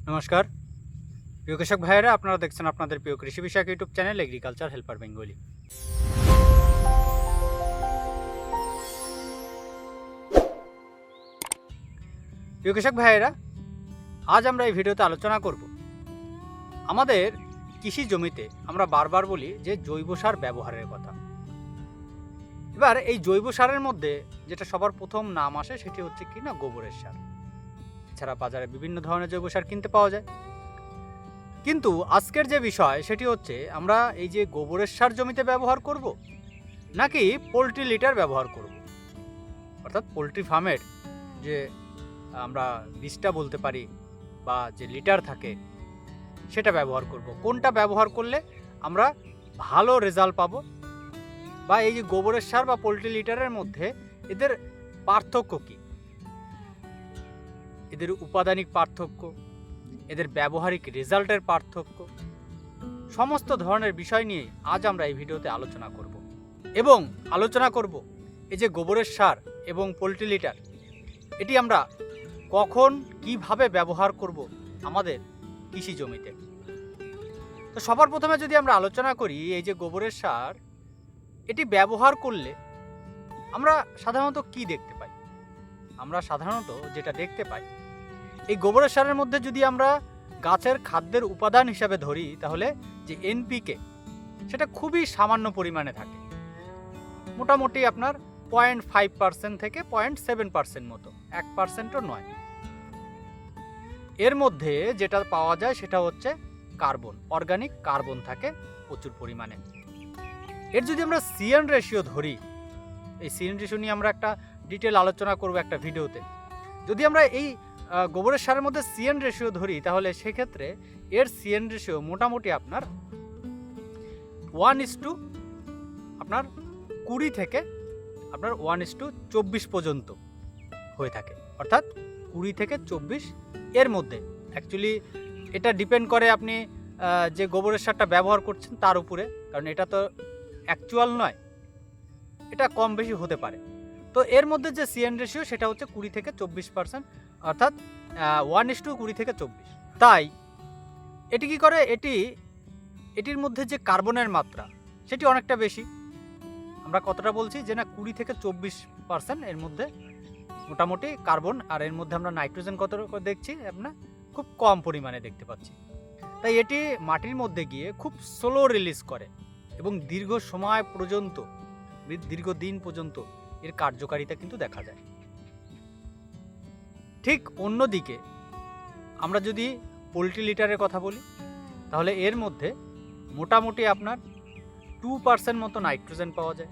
নমস্কার প্রিয় কৃষক ভাইয়েরা, আপনারা দেখছেন আপনাদের প্রিয় কৃষি বিষয়ক YouTube channel agriculture helper Bengali. প্রিয় কৃষক ভাইয়েরা, আজ আমরা এই ভিডিওতে আলোচনা করব আমাদের কৃষি জমিতে আমরা বারবার বলি যে জৈব সার ব্যবহারের কথা। এবার এই জৈব সারের মধ্যে যেটা সবার প্রথম নাম আসে সেটি হচ্ছে কি না, গোবরের সার। এছাড়া বাজারে বিভিন্ন ধরনের জৈব সার কিনতে পাওয়া যায়। কিন্তু আজকের যে বিষয় সেটি হচ্ছে আমরা এই যে গোবরের সার জমিতে ব্যবহার করব নাকি পোলট্রি লিটার ব্যবহার করব, অর্থাৎ পোলট্রি ফার্মের যে আমরা বীজটা বলতে পারি বা যে লিটার থাকে সেটা ব্যবহার করব। কোনটা ব্যবহার করলে আমরা ভালো রেজাল্ট পাবো, বা এই যে গোবরের সার বা পোলট্রি লিটারের মধ্যে এদের পার্থক্য কী, এদের উপাদানিক পার্থক্য, এদের ব্যবহারিক রেজাল্টের পার্থক্য, সমস্ত ধরনের বিষয় নিয়ে আজ আমরা এই ভিডিওতে আলোচনা করব। এবং আলোচনা করব এই যে গোবরের সার এবং পোলট্রি লিটার, এটি আমরা কখন কিভাবে ব্যবহার করব আমাদের কৃষি জমিতে। তো সবার প্রথমে যদি আমরা আলোচনা করি এই যে গোবরের সার, এটি ব্যবহার করলে আমরা সাধারণত কি দেখতে পাই। আমরা সাধারণত যেটা দেখতে পাই, এই গোবরের সারের মধ্যে যদি আমরা গাছের খাদ্যের উপাদান হিসাবে ধরি তাহলে যে এনপিকে সেটা খুবই সামান্য পরিমাণে থাকে, মোটামুটি আপনার 0.5% থেকে 0.7% মতো, 1%ও নয়। এর মধ্যে যেটা পাওয়া যায় সেটা হচ্ছে কার্বন, অর্গানিক কার্বন থাকে প্রচুর পরিমাণে। এর যদি আমরা সিএন রেশিও ধরি, এই সিএন রেশিও নিয়ে আমরা একটা ডিটেল আলোচনা করব একটা ভিডিওতে। যদি আমরা এই গোবরের সারের মধ্যে সিএন রেশিও ধরি তাহলে সেক্ষেত্রে এর সিএন রেশিও মোটামুটি আপনার 1:20 আপনার 20 থেকে আপনার 1:24 পর্যন্ত হয়ে থাকে, অর্থাৎ 20 থেকে 24 এর মধ্যে। অ্যাকচুয়ালি এটা ডিপেন্ড করে আপনি যে গোবরের সারটা ব্যবহার করছেন তার উপরে, কারণ এটা তো অ্যাকচুয়াল নয়, এটা কম বেশি হতে পারে। তো এর মধ্যে যে সিএন রেশিও সেটা হচ্ছে 20 থেকে 24%, অর্থাৎ 1:20 থেকে 24। তাই এটি কি করে, এটির মধ্যে যে কার্বনের মাত্রা সেটি অনেকটা বেশি। আমরা কতটা বলছি যে না, 20 থেকে 24% এর মধ্যে মোটামুটি কার্বন, আর এর মধ্যে আমরা নাইট্রোজেন কত দেখছি আপনার খুব কম পরিমাণে দেখতে পাচ্ছি। তাই এটি মাটির মধ্যে গিয়ে খুব স্লো রিলিজ করে এবং দীর্ঘ সময় পর্যন্ত, দীর্ঘদিন পর্যন্ত এর কার্যকারিতা কিন্তু দেখা যায়। ঠিক অন্যদিকে আমরা যদি পোলট্রি লিটারের কথা বলি তাহলে এর মধ্যে মোটামুটি আপনার 2% মতো নাইট্রোজেন পাওয়া যায়,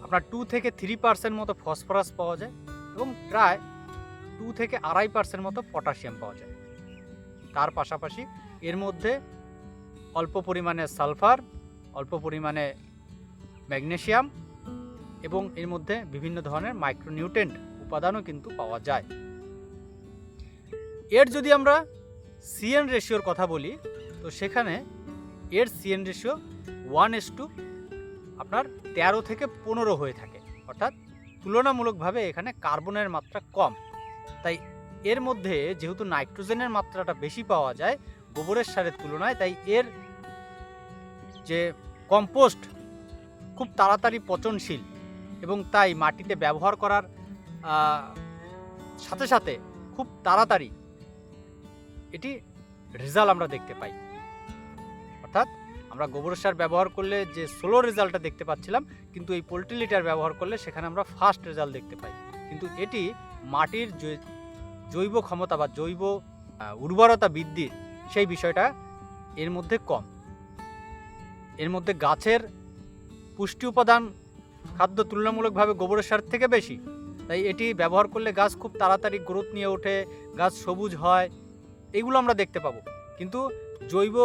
আপনার 2 থেকে 3% মতো ফসফরাস পাওয়া যায় এবং প্রায় 2 থেকে 2.5% মতো পটাশিয়াম পাওয়া যায়। তার পাশাপাশি এর মধ্যে অল্প পরিমাণে সালফার, অল্প পরিমাণে ম্যাগনেসিয়াম এবং এর মধ্যে বিভিন্ন ধরনের মাইক্রোনিউট্রেন্ট উপাদানও কিন্তু পাওয়া যায়। এর যদি আমরা সিএন রেশিওর কথা বলি তো সেখানে এর সিএন রেশিও 1:13 আপনার 13 থেকে 15 হয়ে থাকে, অর্থাৎ তুলনামূলকভাবে এখানে কার্বনের মাত্রা কম। তাই এর মধ্যে যেহেতু নাইট্রোজেনের মাত্রাটা বেশি পাওয়া যায় গোবরের সারের তুলনায়, তাই এর যে কম্পোস্ট খুব তাড়াতাড়ি পচনশীল এবং তাই মাটিতে ব্যবহার করার সাথে সাথে খুব তাড়াতাড়ি এটি রেজাল্ট আমরা দেখতে পাই। অর্থাৎ আমরা গোবর সার ব্যবহার করলে যে স্লো রেজাল্টটা দেখতে পাচ্ছিলাম, কিন্তু এই পোলট্রি লিটার ব্যবহার করলে সেখানে আমরা ফাস্ট রেজাল্ট দেখতে পাই। কিন্তু এটি মাটির জৈব ক্ষমতা বা জৈব উর্বরতা বৃদ্ধির সেই বিষয়টা এর মধ্যে কম। এর মধ্যে গাছের পুষ্টি উপাদান খাদ্য তুলনামূলকভাবে গোবরের সার থেকে বেশি, তাই এটি ব্যবহার করলে গাছ খুব তাড়াতাড়ি গ্রোথ নিয়ে ওঠে, গাছ সবুজ হয়, এইগুলো আমরা দেখতে পাবো। কিন্তু জৈব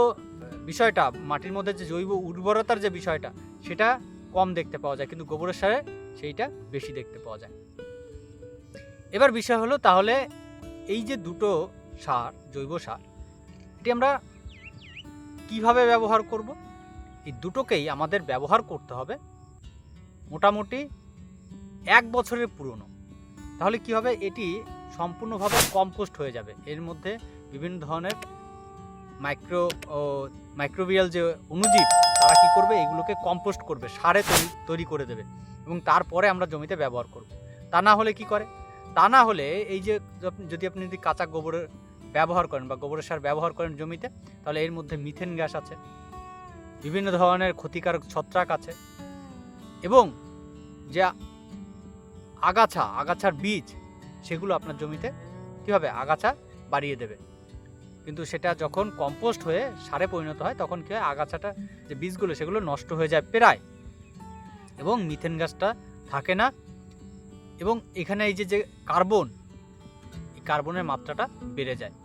বিষয়টা, মাটির মধ্যে যে জৈব উর্বরতার যে বিষয়টা সেটা কম দেখতে পাওয়া যায়, কিন্তু গোবরের সারে সেইটা বেশি দেখতে পাওয়া যায়। এবার বিষয় হলো তাহলে এই যে দুটো সার, জৈব সার, এটি আমরা কিভাবে ব্যবহার করব। এই দুটোকেই আমাদের ব্যবহার করতে হবে মোটামুটি 1 বছরের পুরনো। তাহলে কি হবে, এটি সম্পূর্ণভাবে কম্পোস্ট হয়ে যাবে। এর মধ্যে বিভিন্ন ধরনের মাইক্রোবিয়াল যে অণুজীব তারা কি করবে, এগুলোকে কম্পোস্ট করবে, সারে তৈরি করে দেবে এবং তারপরে আমরা জমিতে ব্যবহার করব। তা না হলে কি করে, তা না হলে এই যে যদি আপনি কাঁচা গোবরের ব্যবহার করেন বা গোবরের সার ব্যবহার করেন জমিতে, তাহলে এর মধ্যে মিথেন গ্যাস আছে, বিভিন্ন ধরনের ক্ষতিকারক ছত্রাক আছে এবং যে আগাছার বীজ সেগুলো আপনার জমিতে কী হবে, আগাছা বাড়িয়ে দেবে। কিন্তু সেটা যখন কম্পোস্ট হয়ে সারে পরিণত হয় তখন কী হয়, আগাছাটা যে বীজগুলো সেগুলো নষ্ট হয়ে যায় প্রায়, এবং মিথেন গ্যাসটা থাকে না। এবং এখানে এই যে কার্বন, এই কার্বনের মাত্রাটা বেড়ে যায়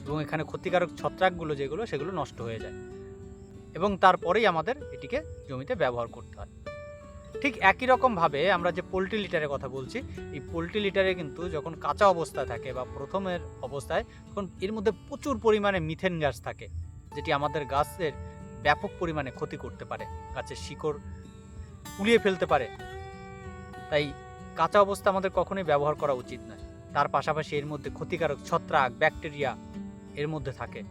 এবং এখানে ক্ষতিকারক ছত্রাকগুলো যেগুলো সেগুলো নষ্ট হয়ে যায় এবং তারপরেই আমাদের এটিকে জমিতে ব্যবহার করতে হয়। ঠিক একই রকমভাবে আমরা যে পোলট্রি লিটারের কথা বলছি, এই পোলট্রি লিটারে কিন্তু যখন কাঁচা অবস্থায় থাকে বা প্রথমের অবস্থায়, তখন এর মধ্যে প্রচুর পরিমাণে মিথেন গ্যাস থাকে, যেটি আমাদের গাছের ব্যাপক পরিমাণে ক্ষতি করতে পারে, গাছের শিকড় পুড়িয়ে ফেলতে পারে। তাই কাঁচা অবস্থা আমাদের কখনোই ব্যবহার করা উচিত নয়। তার পাশাপাশি এর মধ্যে ক্ষতিকারক ছত্রাক, ব্যাকটেরিয়া এর মধ্যে থাকে।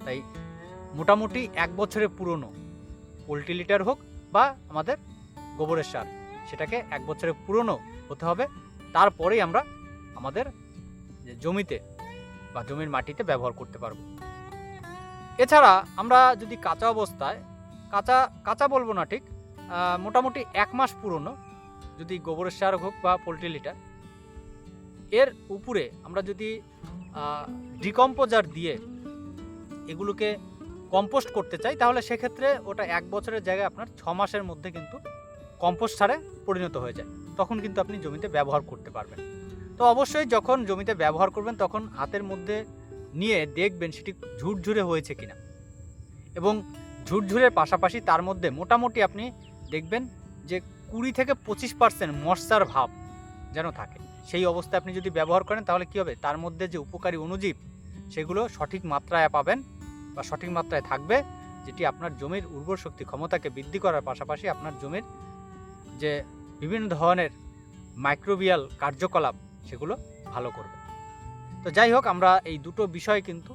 তাই মোটামুটি 1 বছরের পুরনো পোলট্রি লিটার হোক বা আমাদের গোবরের সার, সেটাকে 1 বছরের পুরনো হতে হবে, তারপরেই আমরা আমাদের জমিতে বা জমির মাটিতে ব্যবহার করতে পারব। এছাড়া আমরা যদি কাঁচা অবস্থায়, কাঁচা বলবো না ঠিক, মোটামুটি 1 মাস পুরনো যদি গোবরের সার হোক বা পোলট্রি লিটার, এর উপরে আমরা যদি ডিকম্পোজার দিয়ে এগুলোকে কম্পোস্ট করতে চাই, তাহলে সেক্ষেত্রে ওটা 1 বছরের জায়গায় আপনার 6 মাসের মধ্যে কিন্তু কম্পোস্ট সারে পরিণত হয়ে যায়। তখন কিন্তু আপনি জমিতে ব্যবহার করতে পারবেন। তো অবশ্যই যখন জমিতে ব্যবহার করবেন তখন হাতের মধ্যে নিয়ে দেখবেন সেটি ঝুরঝুরে হয়েছে কিনা, এবং ঝুরঝুরের পাশাপাশি তার মধ্যে মোটামুটি আপনি দেখবেন যে 20 থেকে 25% মশার ভাব যেন থাকে। সেই অবস্থায় আপনি যদি ব্যবহার করেন তাহলে কি হবে, তার মধ্যে যে উপকারী অণুজীব সেগুলো সঠিক মাত্রায় পাবেন বা সঠিক মাত্রায় থাকবে, যেটি আপনার জমির উর্বর শক্তি ক্ষমতাকে বৃদ্ধি করার পাশাপাশি আপনার জমির যে বিভিন্ন ধরনের মাইক্রোবিয়াল কার্যকলাপ সেগুলো ভালো করবে। তো যাই হোক, আমরা এই দুটো বিষয় কিন্তু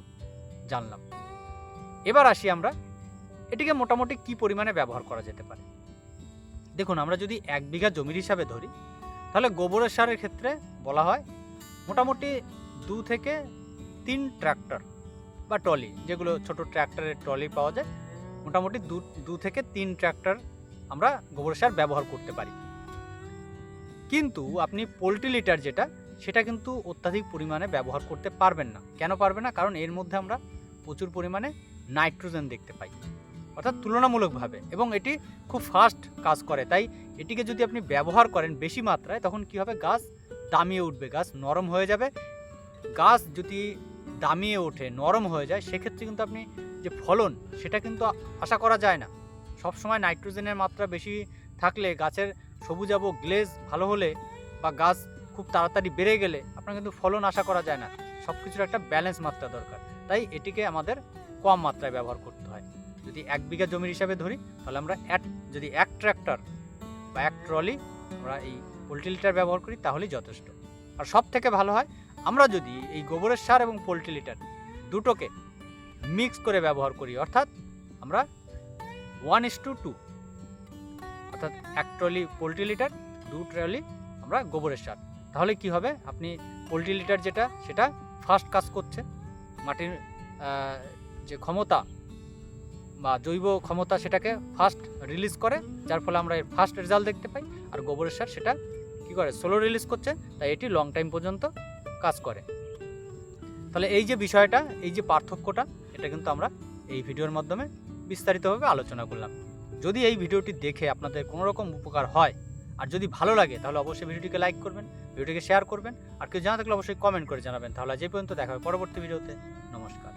জানলাম। এবার আসি আমরা এটিকে মোটামুটি কি পরিমাণে ব্যবহার করা যেতে পারে। দেখুন, আমরা যদি 1 বিঘা জমির হিসাবে ধরি, তাহলে গোবরের সারের ক্ষেত্রে বলা হয় মোটামুটি 2 থেকে 3 ট্র্যাক্টর বা ট্রলি, যেগুলো ছোট ট্র্যাক্টরের ট্রলি পাওয়া যায়, মোটামুটি 2 থেকে 3 ট্র্যাক্টর আমরা গোবরের সার ব্যবহার করতে পারি। কিন্তু আপনি পোলট্রি লিটার যেটা, সেটা কিন্তু অত্যাধিক পরিমাণে ব্যবহার করতে পারবেন না। কেন পারবেন না? কারণ এর মধ্যে আমরা প্রচুর পরিমাণে নাইট্রোজেন দেখতে পাই, অর্থাৎ তুলনামূলকভাবে, এবং এটি খুব ফাস্ট কাজ করে। তাই এটিকে যদি আপনি ব্যবহার করেন বেশি মাত্রায়, তখন কি হবে, গাছ দামিয়ে উঠবে, গাছ নরম হয়ে যাবে। গাছ যদি দামিয়ে ওঠে, নরম হয়ে যায়, সেক্ষেত্রে কিন্তু আপনি যে ফলন সেটা কিন্তু আশা করা যায় না। সবসময় নাইট্রোজেনের মাত্রা বেশি থাকলে, গাছের সবুজাভ গ্লেজ ভালো হলে বা গাছ খুব তাড়াতাড়ি বেড়ে গেলে আপনার কিন্তু ফলন আশা করা যায় না। সব কিছুর একটা ব্যালেন্স মাত্রা দরকার। তাই এটিকে আমাদের কম মাত্রায় ব্যবহার করতে হয়। যদি 1 বিঘা জমির হিসাবে ধরি, তাহলে আমরা যদি 1 ট্র্যাক্টর বা 1 ট্রলি আমরা এই পোলট্রি লিটার ব্যবহার করি তাহলেই যথেষ্ট। আর সব থেকে ভালো হয় আমরা যদি এই গোবরের সার এবং পোলট্রি লিটার দুটোকে মিক্স করে ব্যবহার করি, অর্থাৎ আমরা 1:2, অর্থাৎ 1 ট্রলি পোলট্রি লিটার, 2 ট্রলি আমরা গোবরের সার। তাহলে কি হবে, আপনি পোলট্রি লিটার যেটা, সেটা ফাস্ট কাজ করছে, মাটির যে ক্ষমতা বা জৈব ক্ষমতা সেটাকে ফাস্ট রিলিজ করে, যার ফলে আমরা এর ফাস্ট রেজাল্ট দেখতে পাই। আর গোবরের সার সেটা কি করে, স্লো রিলিজ করছে, তাই এটি লং টাইম পর্যন্ত কাজ করে। তাহলে এই যে বিষয়টা, এই যে পার্থক্যটা, এটা কিন্তু আমরা এই ভিডিওর মাধ্যমে বিস্তারিতভাবে আলোচনা করলাম। যদি এই ভিডিওটি দেখে আপনাদের কোনো রকম উপকার হয় আর যদি ভালো লাগে, তাহলে অবশ্যই ভিডিওটিকে লাইক করবেন, ভিডিওটিকে শেয়ার করবেন, আর কেউ জানা থাকলে অবশ্যই কমেন্ট করে জানাবেন। তাহলে যে পর্যন্ত দেখা হবে পরবর্তী ভিডিওতে। নমস্কার।